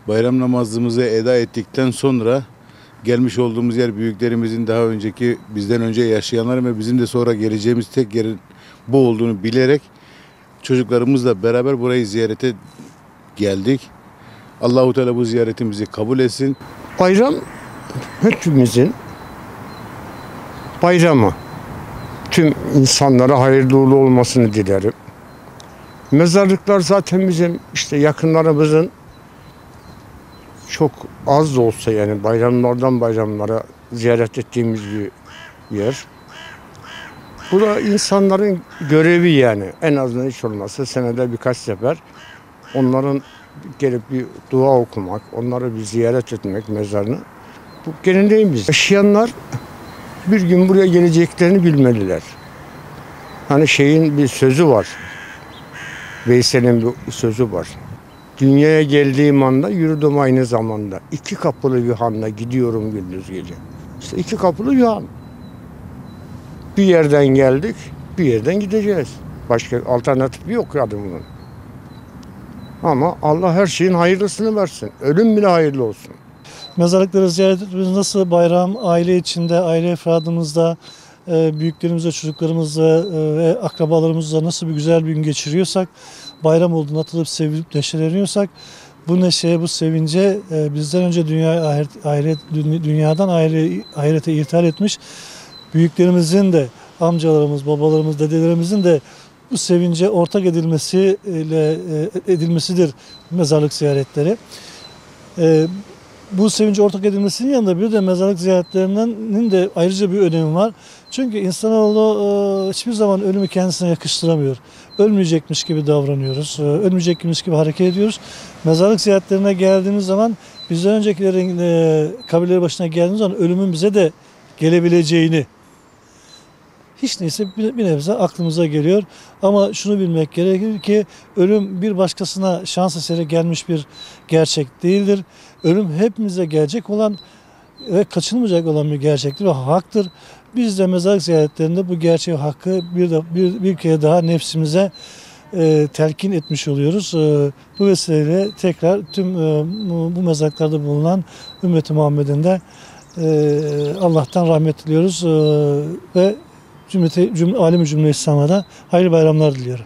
Bayram namazımızı eda ettikten sonra gelmiş olduğumuz yer büyüklerimizin daha önceki bizden önce yaşayanların ve bizim de sonra geleceğimiz tek yerin bu olduğunu bilerek çocuklarımızla beraber burayı ziyarete geldik. Allahu Teala bu ziyaretimizi kabul etsin. Bayram hepimizin bayramı. Tüm insanlara hayırlı uğurlu olmasını dilerim. Mezarlıklar zaten bizim işte yakınlarımızın çok az da olsa yani bayramlardan bayramlara ziyaret ettiğimiz bir yer. Bu da insanların görevi yani. En azından hiç olmazsa senede birkaç sefer onların gelip bir dua okumak, onları bir ziyaret etmek mezarını. Bu geleneğimiz. Yaşayanlar bir gün buraya geleceklerini bilmeliler. Hani şeyin bir sözü var. Veysel'in bir sözü var. Dünyaya geldiğim anda yürüdüm aynı zamanda. İki kapılı bir hanla gidiyorum gündüz gece. İşte iki kapılı bir han. Bir yerden geldik, bir yerden gideceğiz. Başka alternatifi yok yani bunun. Ama Allah her şeyin hayırlısını versin. Ölüm bile hayırlı olsun. Mezarlıkları ziyaret etmemiz nasıl bayram, aile içinde, aile efradımızda, büyüklerimizle, çocuklarımızla ve akrabalarımızla nasıl bir güzel bir gün geçiriyorsak, bayram olduğunu hatırlayıp sevip neşeleniyorsak, bu neşeye, bu sevince bizden önce dünyadan ahirete irtihal etmiş büyüklerimizin de, amcalarımız, babalarımız, dedelerimizin de bu sevince ortak edilmesidir mezarlık ziyaretleri. Bu sevince ortak edilmesinin yanında bir de mezarlık ziyaretlerinin de ayrıca bir önemi var. Çünkü insanoğlu hiçbir zaman ölümü kendisine yakıştıramıyor. Ölmeyecekmiş gibi davranıyoruz, ölmeyecekmiş gibi hareket ediyoruz. Mezarlık ziyaretlerine geldiğimiz zaman bizden öncekilerin kabirleri başına geldiğimiz zaman ölümün bize de gelebileceğini hiç neyse bir nebze aklımıza geliyor. Ama şunu bilmek gerekir ki ölüm bir başkasına şans eseri gelmiş bir gerçek değildir. Ölüm hepimize gelecek olan ve kaçınılmayacak olan bir gerçektir ve haktır. Biz de mezarlık ziyaretlerinde bu gerçeği hakkı bir kere daha nefsimize telkin etmiş oluyoruz. Bu vesileyle tekrar tüm bu mezarlıklarda bulunan Ümmet-i Muhammed'in de Allah'tan rahmet diliyoruz ve alem-i cümle İslam'a da hayırlı bayramlar diliyorum.